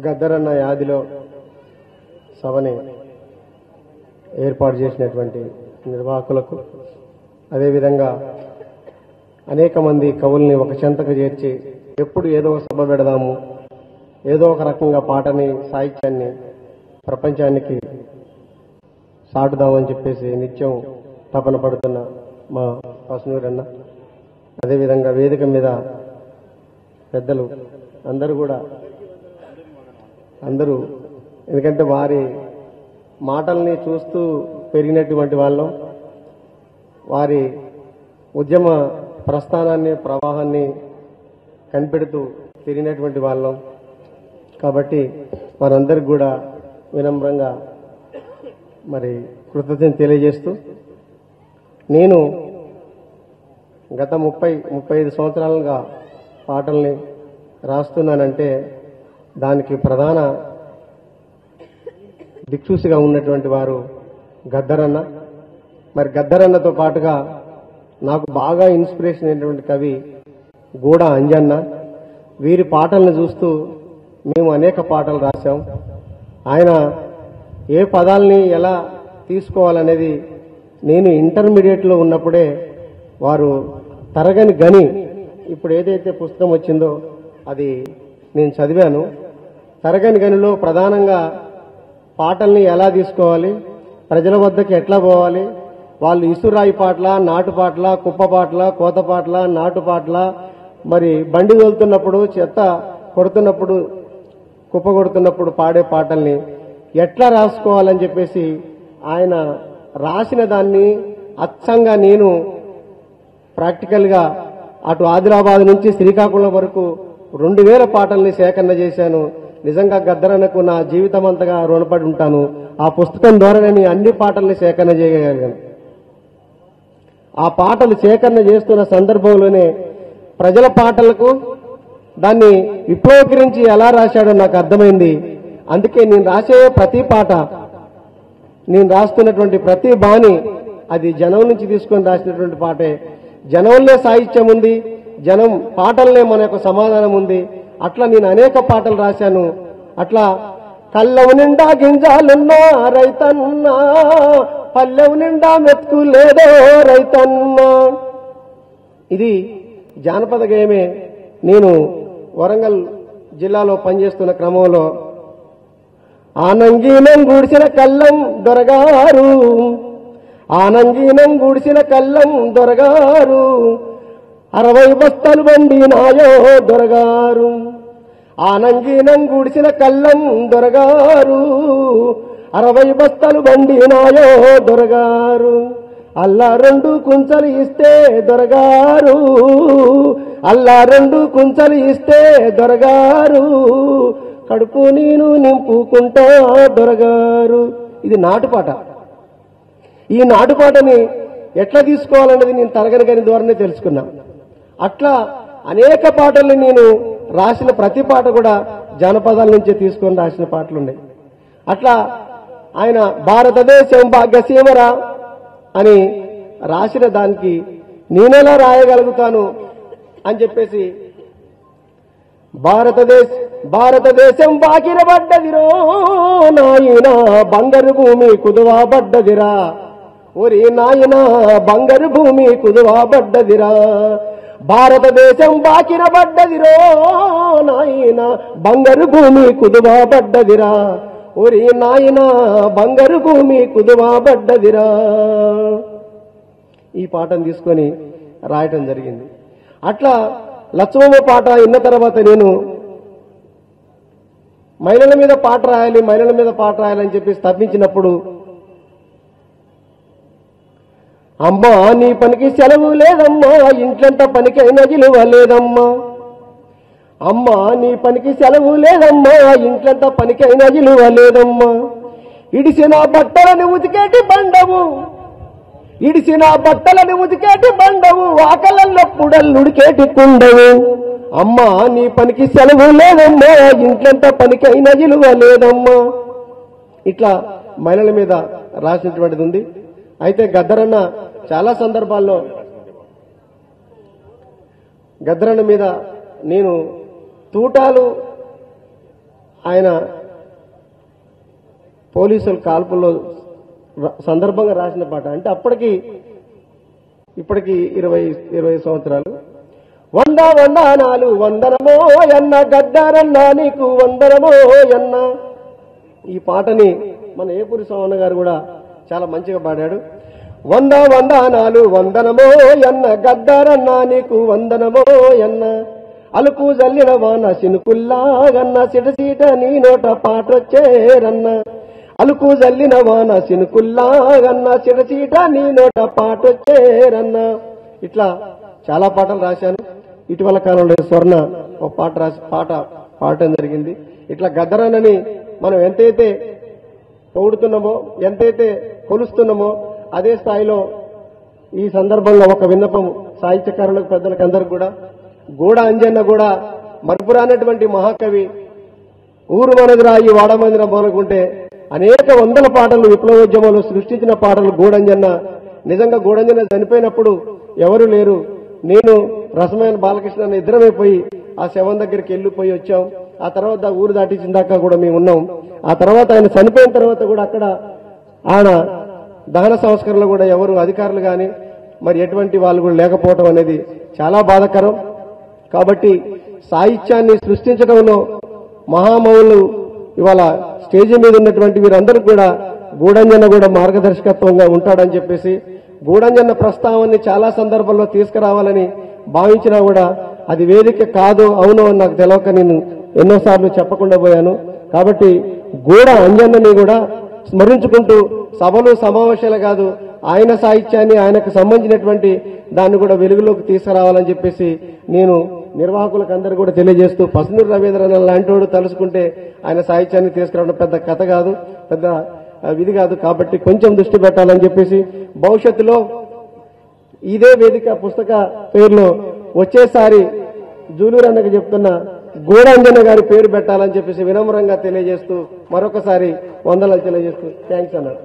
గద్దరన్న యాదిలో సభని ఏర్పాటు చేసినటువంటి నిర్వాహకులకు, అదేవిధంగా అనేక మంది కవుల్ని ఒక చెంతకు చేర్చి ఎప్పుడు ఏదో ఒక సభ పెడదాము, ఏదో ఒక రకంగా పాటని, సాహిత్యాన్ని ప్రపంచానికి సాటుదామని చెప్పేసి నిత్యం తపన పడుతున్న మా పసునూరన్న, అదేవిధంగా వేదిక మీద పెద్దలు అందరూ ఎందుకంటే వారి మాటల్ని చూస్తూ పెరిగినటువంటి వాళ్ళం, వారి ఉద్యమ ప్రస్థానాన్ని, ప్రవాహాన్ని కనిపెడుతూ తిరిగినటువంటి వాళ్ళం కాబట్టి వారందరికీ కూడా వినమ్రంగా మరి కృతజ్ఞతలు తెలియజేస్తూ, నేను గత 35 సంవత్సరాలుగా పాటల్ని రాస్తున్నానంటే దానికి ప్రధాన దిక్సూచిగా ఉన్నటువంటి వారు గద్దరన్న. మరి గద్దరన్నతో పాటుగా నాకు బాగా ఇన్స్పిరేషన్ అయినటువంటి కవి గూడ అంజన్న. వీరి పాటలను చూస్తూ మేము అనేక పాటలు రాశాం. ఆయన ఏ పదాలని ఎలా తీసుకోవాలనేది నేను ఇంటర్మీడియట్లో ఉన్నప్పుడే వారు తరగని గని, ఇప్పుడు ఏదైతే పుస్తకం వచ్చిందో అది నేను చదివాను. తరగని గనిలో ప్రధానంగా పాటల్ని ఎలా తీసుకోవాలి, ప్రజల వద్దకు ఎట్లా పోవాలి, వాళ్ళు ఇసురాయి పాటల, నాటు పాటల, కుప్ప పాటల, కోత పాటల, నాటు పాటల, మరి బండి తోలుతున్నప్పుడు, చెత్త కొడుతున్నప్పుడు, కుప్ప కొడుతున్నప్పుడు పాడే పాటల్ని ఎట్లా రాసుకోవాలని చెప్పేసి ఆయన రాసిన దాన్ని అచ్చంగా నేను ప్రాక్టికల్గా అటు ఆదిలాబాద్ నుంచి శ్రీకాకుళం వరకు 2000 పాటల్ని సేకరణ చేశాను. నిజంగా గద్దరన్నకు నా జీవితం అంతగా రుణపడి ఉంటాను. ఆ పుస్తకం ద్వారా నేను అన్ని పాటల్ని సేకరణ చేయగలిగాను. ఆ పాటలు సేకరణ చేస్తున్న సందర్భంలోనే ప్రజల పాటలకు దాన్ని విప్లవీకరించి ఎలా రాశాడో నాకు అర్థమైంది. అందుకే నేను రాసే ప్రతి పాట, నేను రాస్తున్నటువంటి ప్రతి బాణి అది జనం నుంచి తీసుకొని రాసినటువంటి పాటే. జనంలో సాహిత్యం ఉంది, జనం పాటలనే మన యొక్క సమాధానం ఉంది. అట్లా నేను అనేక పాటలు రాశాను. అట్లా కళ్ళవు నిండా గింజాలున్నా రైతన్నా, పల్లెవు నిండా మెతుకు లేదో రైతన్నా. ఇది జానపద గేయమే. నేను వరంగల్ జిల్లాలో పనిచేస్తున్న క్రమంలో ఆనంగీనం గూడిసిన కళ్ళం దొరగారు, ఆనంగీనం గూడిసిన కళ్ళం దొరగారు, 60 బస్తాలు బండి నాయో దొరగారు. ఆనంగీనం గూడిసిన కళ్ళం దొరగారు, 60 బస్తాలు బండి నాయో దొరగారు. అల్లా 2 కుంచలు ఇస్తే దొరగారు, అల్లా 2 కుంచలు ఇస్తే దొరగారు, కడుపు నేను నింపుకుంటా దొరగారు. ఇది నాటుపాట. ఈ నాటుపాటని ఎట్లా తీసుకోవాలన్నది నేను తరగని గని ద్వారానే తెలుసుకున్నా. అట్లా అనేక పాటల్ని నేను రాసిన ప్రతి పాట కూడా జానపదాల నుంచే తీసుకొని రాసిన పాటలున్నాయి. అట్లా ఆయన భారతదేశం భాగ్యసీమరా అని రాసిన దానికి నేనెలా రాయగలుగుతాను అని చెప్పేసి, భారతదేశం బాకిన పడ్డదిరో నాయనా, బంగారు భూమి కుదువా పడ్డదిరా, ఒరి నాయనా బంగారు భూమి కుదువా పడ్డదిరా. భారతదేశం బాకిన పడ్డదిరో నాయనా, బంగారు భూమి కుదువా పడ్డదిరా, ఒరి నాయనా బంగారు భూమి కుదువా పడ్డదిరా. ఈ పాటను తీసుకొని రాయటం జరిగింది. అట్లా లక్ష్మమ్మ పాట విన్న తర్వాత నేను మహిళల మీద పాట రాయాలని చెప్పి స్థాపించినప్పుడు, అమ్మా నీ పనికి సెలవు లేదమ్మా, ఇంట్లంతా పనికైనా విలువ లేదమ్మా, అమ్మా నీ పనికి సెలవు లేదమ్మా, ఇంట్లంతా పనికైనా విలువ లేదమ్మా, ఇడిసిన బట్టలని ఉతికేటి బండవు, ఇడిసిన బట్టలని ఉతికేటి బండవు, ఆకలల్లో పుడల్లుడికేటి కుండవు, అమ్మా నీ పనికి సెలవు లేదమ్మా, ఇంట్లంతా పనికైనా విలువ లేదమ్మా. ఇట్లా మహిళల మీద రాసినటువంటిది ఉంది. అయితే గద్దరన్న చాలా సందర్భాల్లో గద్దరన్న మీద నేను తూటాలు ఆయన పోలీసుల కాల్పుల్లో సందర్భంగా రాసిన పాట. అంటే ఇప్పటికి 20 సంవత్సరాలు. వందనాలు వందనమో ఎన్న గద్దారన్న నీకు వందనమో ఎన్న. ఈ పాటని మన ఏపూరి సోమన్న గారు కూడా చాలా మంచిగా పాడాడు. వందనాలు వందనమో ఎన్న గద్దారన్న నీకు వందనమో ఎన్న. అలుకు జల్లిన వాన సినుకుల్లాగన్న సిటసీట నీ నోట పాటొచ్చేరన్న. అలుకు జల్లిన వాన సినుకుల్లాగన్న సిటసీట నీ నోట పాటొచ్చేరన్న. ఇట్లా చాలా పాటలు రాశాను. ఇటీవల కాలంలో స్వర్ణ ఒక పాట పాడటం జరిగింది. ఇట్లా గద్దరన్నని మనం ఎంతైతే పొగుడుతున్నామో, ఎంతైతే కొలుస్తున్నామో అదే స్థాయిలో ఈ సందర్భంగా ఒక విన్నపం సాహిత్యకారులకు, పెద్దలకు అందరికి కూడా, గూడ అంజన్న కూడా మరుపురానటువంటి మహాకవి. ఊరు మనదిరా ఈ వాడమందిరం మొదలుకుంటే అనేక వందల పాటలు విప్లవోద్యమంలో సృష్టించిన పాటలు గూడంజన్న. నిజంగా గూడంజన్న చనిపోయినప్పుడు ఎవరు లేరు. నేను రసమైన బాలకృష్ణ ఇద్దరమైపోయి ఆ శవం దగ్గరికి వెళ్ళిపోయి వచ్చాం. ఆ తర్వాత ఊరు దాటించిన దాకా కూడా మేము ఉన్నాం. ఆ తర్వాత ఆయన చనిపోయిన తర్వాత కూడా అక్కడ ఆయన దహన సంస్కరణలో కూడా ఎవరు అధికారులు కానీ మరి ఎటువంటి వాళ్ళు కూడా లేకపోవడం అనేది చాలా బాధాకరం. కాబట్టి సాహిత్యాన్ని సృష్టించడంలో మహామౌలు ఇవాళ స్టేజీ మీద ఉన్నటువంటి వీరందరూ కూడా గూడంజన్న కూడా మార్గదర్శకత్వంగా ఉంటాడని చెప్పేసి, గూడంజన్న ప్రస్తావనని చాలా సందర్భాల్లో తీసుకురావాలని భావించినా కూడా అది వేదిక కాదు అవునో అని నాకు తెలియక నేను ఎన్నోసార్లు చెప్పకుండా పోయాను. కాబట్టి గూడ అంజన్నని కూడా స్మరించుకుంటూ సభలు సమావేశాలు కాదు, ఆయన సాహిత్యాన్ని, ఆయనకు సంబంధించినటువంటి దాన్ని కూడా వెలుగులోకి తీసుకురావాలని చెప్పేసి నేను నిర్వాహకులకు అందరూ కూడా తెలియజేస్తూ, పసునూరు రవీంద్రనాథ్ లాంటి తలుసుకుంటే ఆయన సాహిత్యాన్ని తీసుకురావడం పెద్ద కథ కాదు, పెద్ద విధి కాదు. కాబట్టి కొంచెం దృష్టి పెట్టాలని చెప్పేసి, భవిష్యత్తులో ఇదే వేదిక పుస్తక పేరులో వచ్చేసారి జూలూరు అన్నకు చెప్తున్న గూడంజన్న గారి పేరు పెట్టాలని చెప్పేసి వినమ్రంగా తెలియజేస్తూ మరొకసారి వందనాలు తెలియజేస్తూ థ్యాంక్స్ అన్నారు.